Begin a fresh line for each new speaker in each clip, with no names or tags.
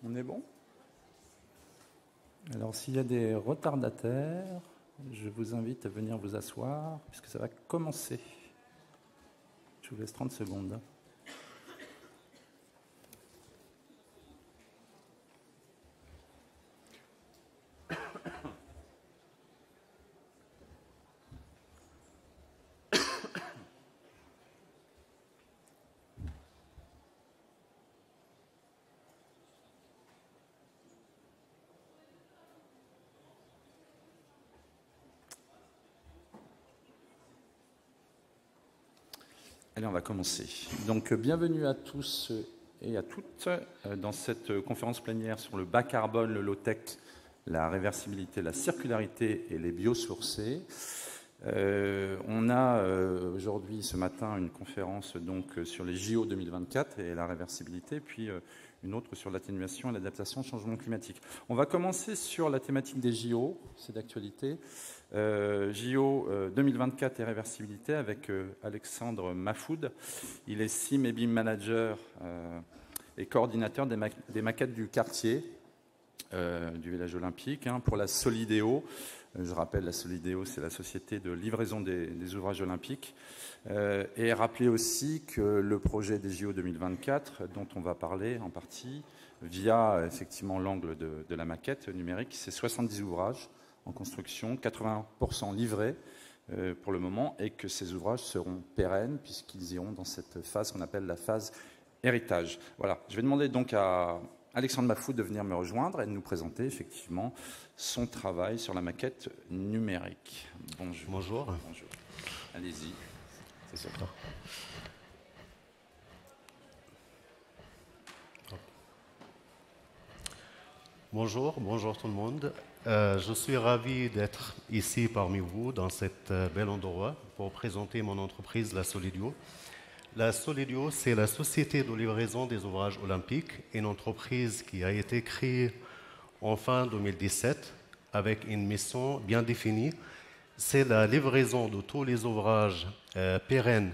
On est bon? Alors, s'il y a des retardataires, je vous invite à venir vous asseoir, puisque ça va commencer. Je vous laisse 30 secondes. Allez, on va commencer. Donc, bienvenue à tous et à toutes dans cette conférence plénière sur le bas carbone, le low-tech, la réversibilité, la circularité et les biosourcés. On a aujourd'hui, ce matin, une conférence donc, sur les JO 2024 et la réversibilité, puis une autre sur l'atténuation et l'adaptation au changement climatique. On va commencer sur la thématique des JO, c'est d'actualité. JO 2024 et réversibilité avec Alexandre Mahfoud. Il est SIM et BIM manager et coordinateur des maquettes du quartier du village olympique pour la Solideo. Je rappelle, la Solideo, c'est la société de livraison des ouvrages olympiques. Et rappeler aussi que le projet des JO 2024, dont on va parler en partie, via effectivement l'angle de la maquette numérique, c'est 70 ouvrages en construction, 80% livrés pour le moment, et que ces ouvrages seront pérennes puisqu'ils iront dans cette phase qu'on appelle la phase héritage. Voilà, je vais demander donc à Alexandre Mahfoud de venir me rejoindre et de nous présenter effectivement son travail sur la maquette numérique. Bonjour.
Bonjour.
Bonjour. Allez-y, c'est sur toi.
Bonjour tout le monde. Je suis ravi d'être ici parmi vous dans cet bel endroit pour présenter mon entreprise, la Solideo. La Solideo, c'est la société de livraison des ouvrages olympiques, une entreprise qui a été créée en fin 2017 avec une mission bien définie. C'est la livraison de tous les ouvrages pérennes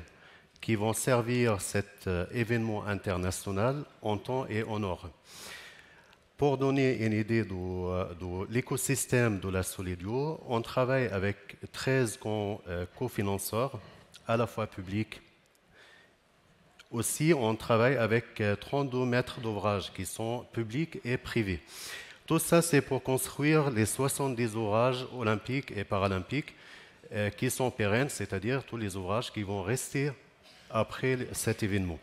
qui vont servir cet événement international en temps et en heure. Pour donner une idée de l'écosystème de la Solideo, on travaille avec 13 cofinanceurs, à la fois publics. Aussi, on travaille avec 32 maîtres d'ouvrage qui sont publics et privés. Tout ça, c'est pour construire les 70 ouvrages olympiques et paralympiques qui sont pérennes, c'est-à-dire tous les ouvrages qui vont rester après cet événement.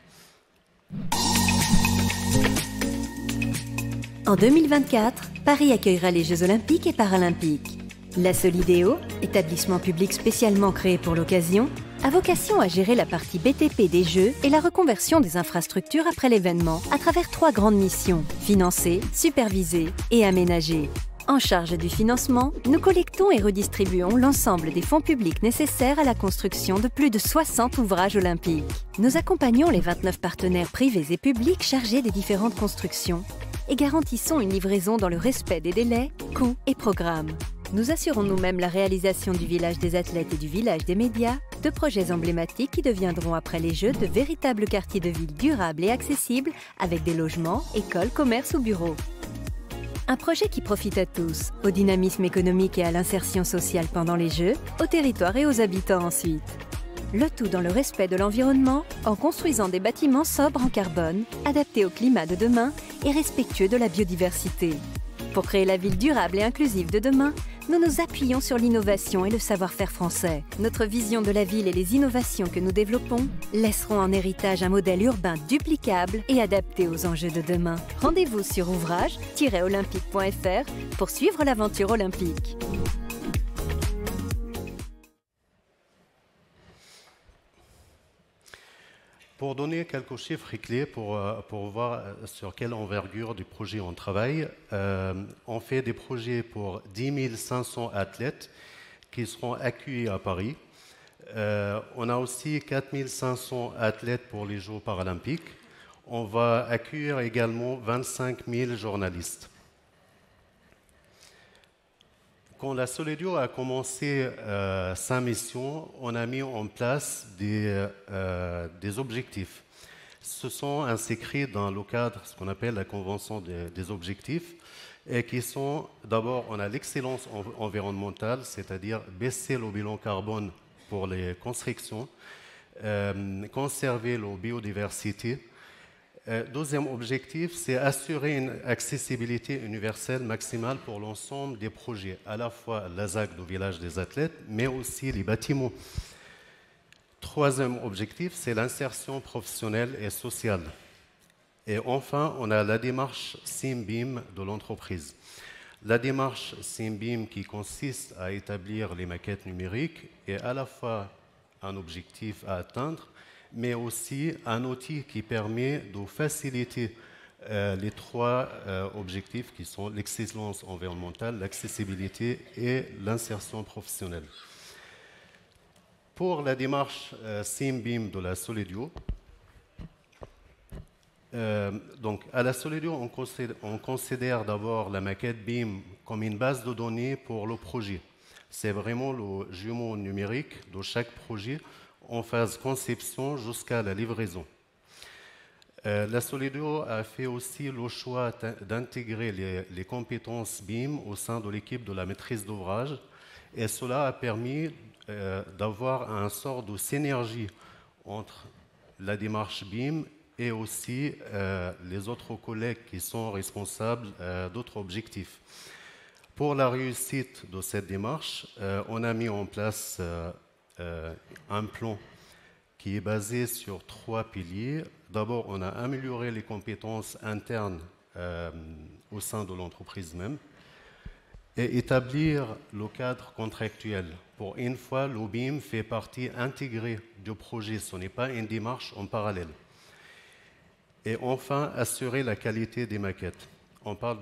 En 2024, Paris accueillera les Jeux olympiques et paralympiques. La Solideo, établissement public spécialement créé pour l'occasion, a vocation à gérer la partie BTP des Jeux et la reconversion des infrastructures après l'événement à travers 3 grandes missions, financer, superviser et aménager. En charge du financement, nous collectons et redistribuons l'ensemble des fonds publics nécessaires à la construction de plus de 60 ouvrages olympiques. Nous accompagnons les 29 partenaires privés et publics chargés des différentes constructions et garantissons une livraison dans le respect des délais, coûts et programmes. Nous assurons nous-mêmes la réalisation du village des athlètes et du village des médias, 2 projets emblématiques qui deviendront après les Jeux de véritables quartiers de ville durables et accessibles avec des logements, écoles, commerces ou bureaux. Un projet qui profite à tous, au dynamisme économique et à l'insertion sociale pendant les Jeux, aux territoires et aux habitants ensuite. Le tout dans le respect de l'environnement, en construisant des bâtiments sobres en carbone, adaptés au climat de demain et respectueux de la biodiversité. Pour créer la ville durable et inclusive de demain, nous nous appuyons sur l'innovation et le savoir-faire français. Notre vision de la ville et les innovations que nous développons laisseront en héritage un modèle urbain duplicable et adapté aux enjeux de demain. Rendez-vous sur ouvrage-olympique.fr pour suivre l'aventure olympique.
Pour donner quelques chiffres clés pour voir sur quelle envergure du projet on travaille, on fait des projets pour 10 500 athlètes qui seront accueillis à Paris. On a aussi 4 500 athlètes pour les Jeux paralympiques. On va accueillir également 25 000 journalistes. Quand la Solideo a commencé sa mission, on a mis en place des objectifs. se sont inscrits dans le cadre, ce qu'on appelle la Convention des objectifs, et qui sont, d'abord, on a l'excellence environnementale, c'est-à-dire baisser le bilan carbone pour les constructions, conserver la biodiversité. Deuxième objectif, c'est assurer une accessibilité universelle maximale pour l'ensemble des projets, à la fois la ZAC du village des athlètes, mais aussi les bâtiments. Troisième objectif, c'est l'insertion professionnelle et sociale. Et enfin, on a la démarche SIMBIM de l'entreprise. La démarche SIMBIM qui consiste à établir les maquettes numériques est à la fois un objectif à atteindre, mais aussi un outil qui permet de faciliter les trois objectifs qui sont l'excellence environnementale, l'accessibilité et l'insertion professionnelle. Pour la démarche SIMBIM de la Solidio, donc à la Solidio, on considère d'abord la maquette BIM comme une base de données pour le projet. C'est vraiment le jumeau numérique de chaque projet en phase conception jusqu'à la livraison. La Solidio a fait aussi le choix d'intégrer les compétences BIM au sein de l'équipe de la maîtrise d'ouvrage, et cela a permis d'avoir un sort de synergie entre la démarche BIM et aussi les autres collègues qui sont responsables d'autres objectifs. Pour la réussite de cette démarche, on a mis en place un plan qui est basé sur trois piliers. D'abord, on a amélioré les compétences internes au sein de l'entreprise même et établir le cadre contractuel. Pour une fois, le BIM fait partie intégrée du projet, ce n'est pas une démarche en parallèle. Et enfin, assurer la qualité des maquettes. On parle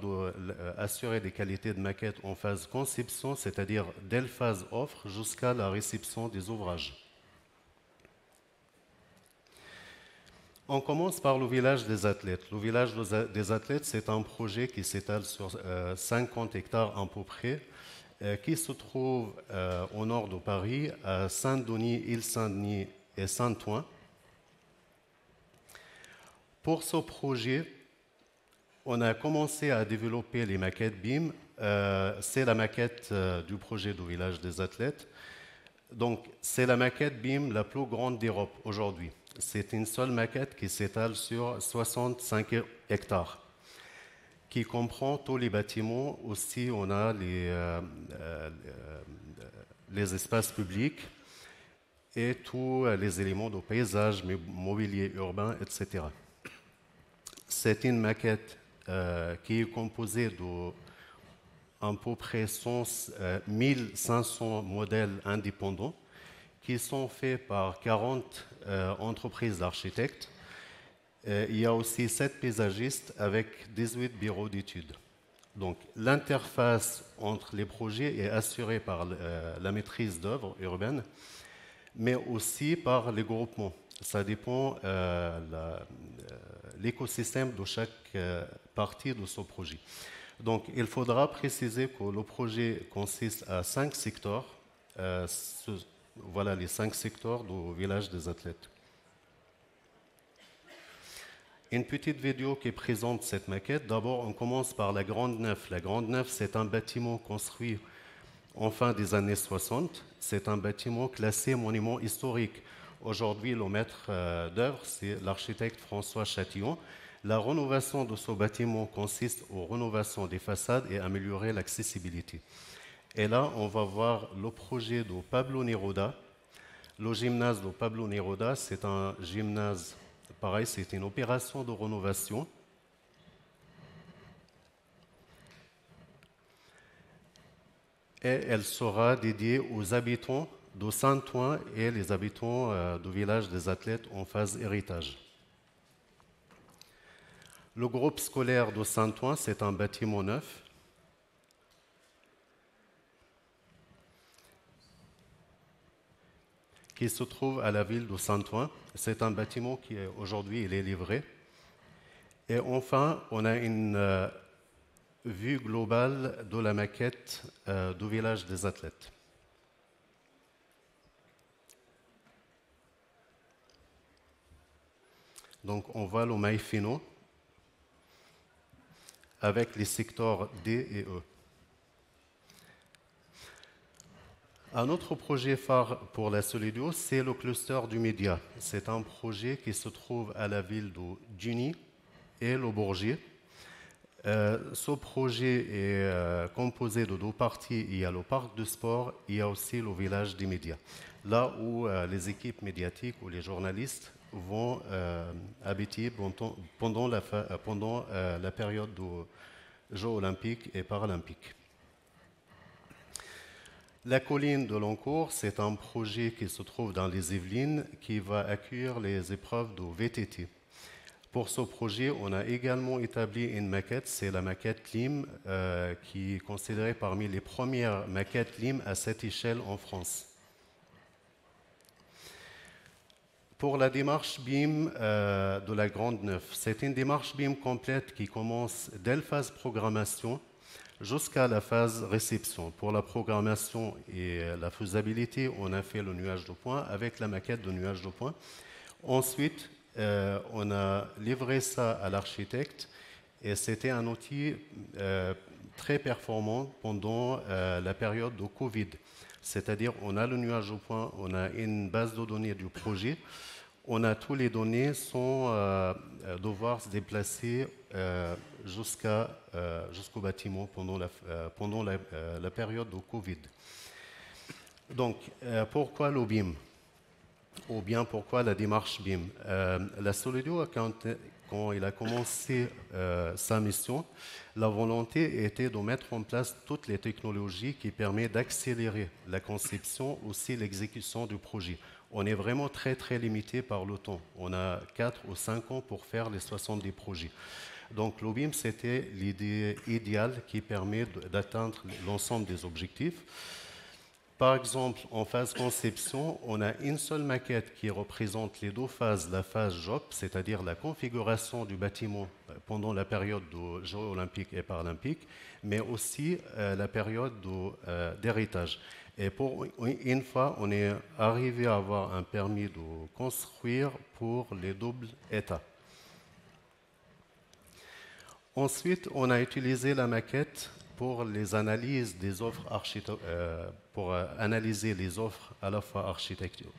d'assurer des qualités de maquettes en phase conception, c'est-à-dire dès la phase offre jusqu'à la réception des ouvrages. On commence par le village des athlètes. Le village des athlètes, c'est un projet qui s'étale sur 50 hectares à peu près, qui se trouve au nord de Paris, à Saint-Denis, Île-Saint-Denis et Saint-Ouen. Pour ce projet, on a commencé à développer les maquettes BIM. C'est la maquette du projet du village des athlètes. Donc, c'est la maquette BIM la plus grande d'Europe aujourd'hui. C'est une seule maquette qui s'étale sur 65 hectares, qui comprend tous les bâtiments. Aussi, on a les espaces publics et tous les éléments de paysage, mobilier urbain, etc. C'est une maquette qui est composée de à peu près 1500 modèles indépendants qui sont faits par 40 entreprises d'architectes. Il y a aussi 7 paysagistes avec 18 bureaux d'études. Donc l'interface entre les projets est assurée par la maîtrise d'œuvre urbaine, mais aussi par les groupements. Ça dépend l'écosystème de chaque partie de ce projet. Donc il faudra préciser que le projet consiste à 5 secteurs. Voilà les 5 secteurs du village des athlètes. Une petite vidéo qui présente cette maquette. D'abord, on commence par la Grande Nef. La Grande Nef, c'est un bâtiment construit en fin des années 60. C'est un bâtiment classé monument historique. Aujourd'hui, le maître d'œuvre, c'est l'architecte François Chatillon. La rénovation de ce bâtiment consiste aux rénovations des façades et améliorer l'accessibilité. Et là, on va voir le projet de Pablo Neruda. Le gymnase de Pablo Neruda, c'est un gymnase, pareil, c'est une opération de rénovation. Et elle sera dédiée aux habitants de Saint-Ouen et les habitants du village des athlètes en phase héritage. Le groupe scolaire de Saint-Ouen, c'est un bâtiment neuf. Qui se trouve à la ville de Saint-Ouen. C'est un bâtiment qui, aujourd'hui, il est livré. Et enfin, on a une vue globale de la maquette du village des athlètes. Donc on voit le mailles finaux avec les secteurs D et E. Un autre projet phare pour la Solidio, c'est le cluster du média. C'est un projet qui se trouve à la ville de Duny et le Bourget. Ce projet est composé de deux parties. Il y a le parc de sport, il y a aussi le village des médias, là où les équipes médiatiques ou les journalistes vont habiter pendant la période des Jeux olympiques et paralympiques. La colline de Lancourt, c'est un projet qui se trouve dans les Yvelines qui va accueillir les épreuves de VTT. Pour ce projet, on a également établi une maquette, c'est la maquette LIM, qui est considérée parmi les premières maquettes LIM à cette échelle en France. Pour la démarche BIM de la Grande Neuf, c'est une démarche BIM complète qui commence dès la phase programmation jusqu'à la phase réception. Pour la programmation et la faisabilité, on a fait le nuage de points avec la maquette de nuage de points. Ensuite, on a livré ça à l'architecte et c'était un outil très performant pendant la période de Covid. C'est-à-dire on a le nuage de points, on a une base de données du projet, on a tous les données sans devoir se déplacer jusqu'au bâtiment pendant la période de Covid. Donc, pourquoi le BIM? Ou bien pourquoi la démarche BIM? La Solidio, quand il a commencé sa mission, la volonté était de mettre en place toutes les technologies qui permettent d'accélérer la conception, aussi l'exécution du projet. On est vraiment très très limité par le temps. On a 4 ou 5 ans pour faire les 70 projets. Donc le BIM, c'était l'idée idéale qui permet d'atteindre l'ensemble des objectifs. Par exemple, en phase conception, on a une seule maquette qui représente les deux phases, la phase job, c'est-à-dire la configuration du bâtiment pendant la période des Jeux olympiques et paralympiques, mais aussi la période d'héritage. Et pour une fois, on est arrivé à avoir un permis de construire pour les doubles états. Ensuite, on a utilisé la maquette pour les analyses des offres pour analyser les offres à la fois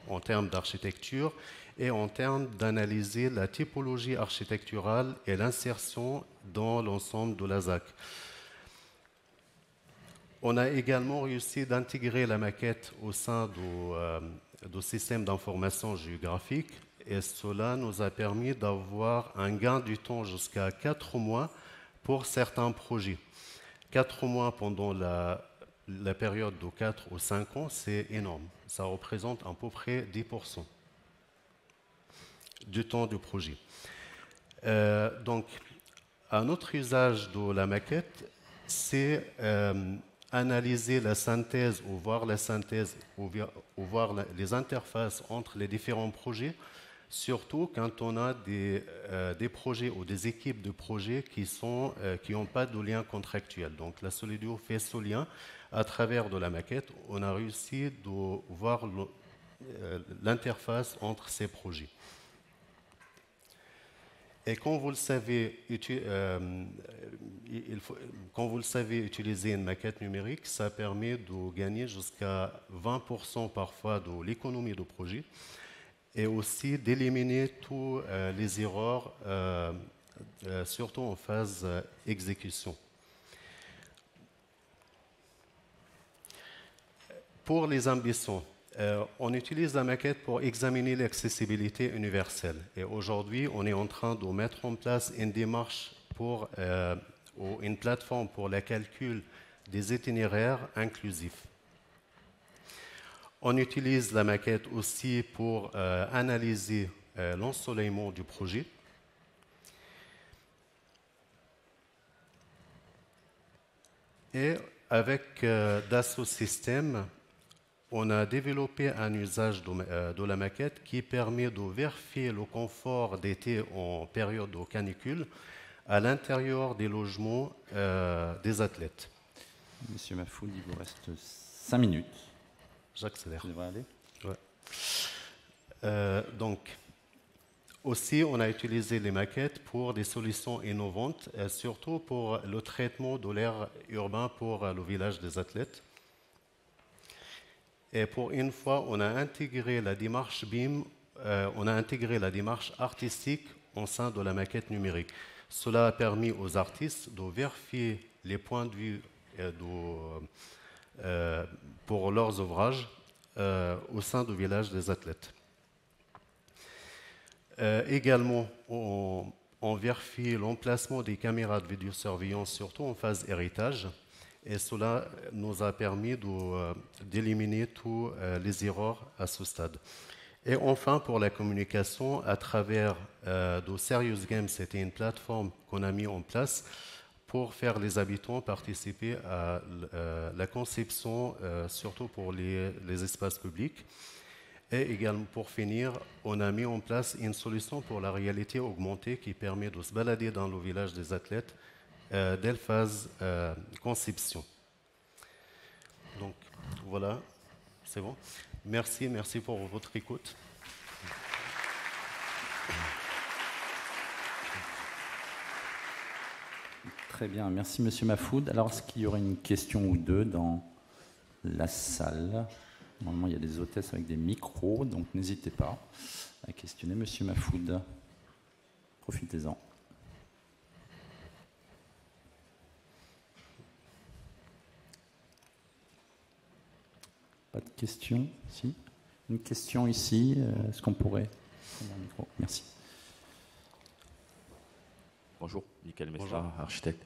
en termes d'architecture et en termes d'analyser la typologie architecturale et l'insertion dans l'ensemble de la ZAC. On a également réussi d'intégrer la maquette au sein du système d'information géographique et cela nous a permis d'avoir un gain du temps jusqu'à 4 mois pour certains projets. 4 mois pendant la période de 4 ou 5 ans, c'est énorme. Ça représente à peu près 10% du temps du projet. Donc, un autre usage de la maquette, c'est analyser la synthèse ou voir la synthèse ou voir les interfaces entre les différents projets, surtout quand on a des projets ou des équipes de projets qui n'ont pas de lien contractuel. Donc la Solidio fait ce lien à travers de la maquette. On a réussi de voir l'interface entre ces projets. Et quand vous le savez, utiliser une maquette numérique, ça permet de gagner jusqu'à 20% parfois de l'économie de projet et aussi d'éliminer toutes les erreurs, surtout en phase exécution. Pour les ambitions, on utilise la maquette pour examiner l'accessibilité universelle. Et aujourd'hui, on est en train de mettre en place une démarche ou une plateforme pour le calcul des itinéraires inclusifs. On utilise la maquette aussi pour analyser l'ensoleillement du projet. Et avec Dassault Systèmes, on a développé un usage de la maquette qui permet de vérifier le confort d'été en période de canicule à l'intérieur des logements des athlètes.
Monsieur Mafoud, il vous reste 5 minutes.
J'accélère.
Vous devrez aller.
Ouais. Donc, Aussi, on a utilisé les maquettes pour des solutions innovantes, surtout pour le traitement de l'air urbain pour le village des athlètes. Et pour une fois, on a intégré la démarche BIM, on a intégré la démarche artistique au sein de la maquette numérique. Cela a permis aux artistes de vérifier les points de vue pour leurs ouvrages au sein du village des athlètes. Également, on vérifie l'emplacement des caméras de vidéosurveillance, surtout en phase héritage, et cela nous a permis d'éliminer tous les erreurs à ce stade. Et enfin, pour la communication, à travers de Serious Games, c'était une plateforme qu'on a mis en place pour faire les habitants participer à la conception, surtout pour les espaces publics. Et également, pour finir, on a mis en place une solution pour la réalité augmentée qui permet de se balader dans le village des athlètes dès la phase conception. Donc, voilà, c'est bon. Merci pour votre écoute.
Très bien, merci Monsieur Mahfoud. Alors, est-ce qu'il y aurait une question ou deux dans la salle ? Normalement, il y a des hôtesses avec des micros, donc n'hésitez pas à questionner Monsieur Mahfoud. Profitez-en. Pas de questions? Si. Une question ici. Est-ce qu'on pourrait prendre un micro? Merci.
Bonjour, Michael Messra, architecte.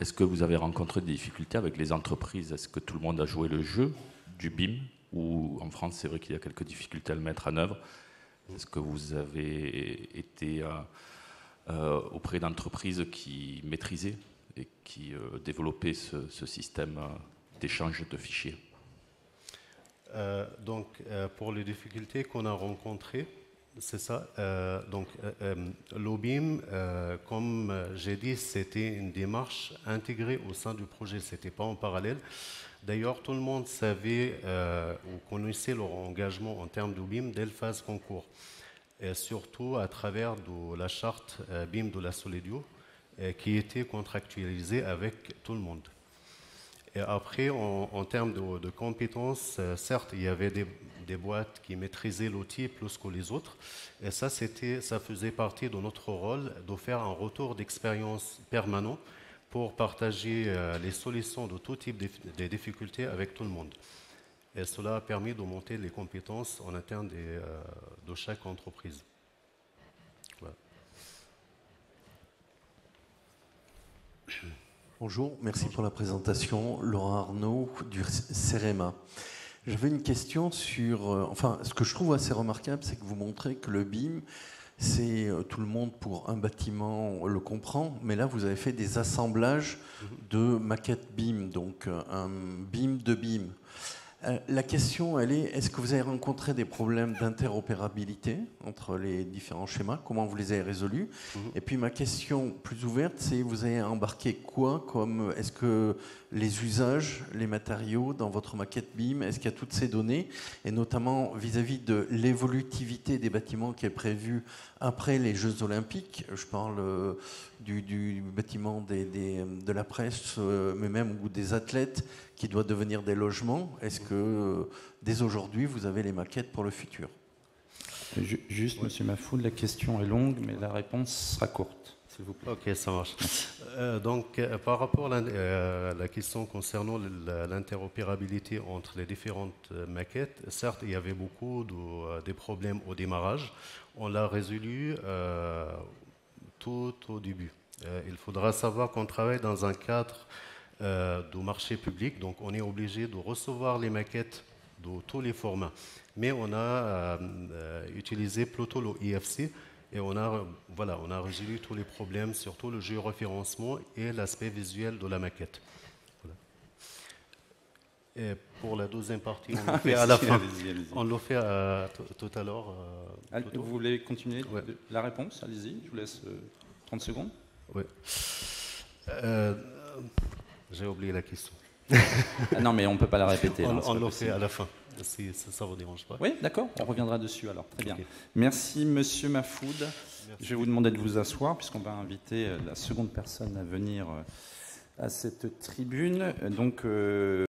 Est-ce que vous avez rencontré des difficultés avec les entreprises? Est-ce que tout le monde a joué le jeu du BIM? Ou en France, c'est vrai qu'il y a quelques difficultés à le mettre en œuvre. Est-ce que vous avez été auprès d'entreprises qui maîtrisaient et qui développaient ce système d'échange de fichiers?
Pour les difficultés qu'on a rencontrées, c'est ça. Le BIM, comme j'ai dit, c'était une démarche intégrée au sein du projet, ce n'était pas en parallèle. D'ailleurs, tout le monde savait ou connaissait leur engagement en termes de BIM dès la phase concours, et surtout à travers de la charte BIM de la Solidio, qui était contractualisée avec tout le monde. Et après, en termes de compétences, certes, il y avait des boîtes qui maîtrisaient l'outil plus que les autres, et ça faisait partie de notre rôle de faire un retour d'expérience permanent pour partager les solutions de tout type de difficultés avec tout le monde. Et cela a permis de monter les compétences en interne de chaque entreprise. Voilà.
Bonjour, merci pour la présentation. Laurent Arnaud du CEREMA. J'avais une question sur... ce que je trouve assez remarquable, c'est que vous montrez que le BIM, c'est tout le monde pour un bâtiment le comprend, mais là vous avez fait des assemblages de maquettes BIM, donc un BIM de BIM. La question, elle est, est-ce que vous avez rencontré des problèmes d'interopérabilité entre les différents schémas? Comment vous les avez résolus? Et puis ma question plus ouverte, c'est vous avez embarqué quoi comme, est-ce que les usages, les matériaux dans votre maquette BIM, est-ce qu'il y a toutes ces données? Et notamment vis-à-vis de l'évolutivité des bâtiments qui est prévue après les Jeux Olympiques. Je parle du bâtiment de la presse, mais même ou des athlètes qui doit devenir des logements. Est-ce que dès aujourd'hui, vous avez les maquettes pour le futur?
Juste, oui. Monsieur Mahfoud, la question est longue, mais la réponse sera courte, s'il vous plaît.
Ok, ça marche. Par rapport à la question concernant l'interopérabilité entre les différentes maquettes, certes, il y avait beaucoup de problèmes au démarrage. On l'a résolu tout au début. Il faudra savoir qu'on travaille dans un cadre de marché public, donc on est obligé de recevoir les maquettes de tous les formats. Mais on a utilisé plutôt le IFC et on a résolu tous les problèmes, surtout le géoréférencement et l'aspect visuel de la maquette. Voilà. Et pour la deuxième partie, on le fait à la fin. Allez-y. On le fait tout à l'heure.
Vous voulez continuer la réponse? Allez-y, je vous laisse 30 secondes.
Oui. J'ai oublié la question.
Non, mais on ne peut pas la répéter.
On le fait à la fin. si ça ne vous dérange pas.
Oui, d'accord, on reviendra dessus alors. Très bien.
Okay.
Merci, Monsieur Mahfoud.
Merci.
Je vais vous demander de vous asseoir, puisqu'on va inviter la seconde personne à venir à cette tribune. Donc,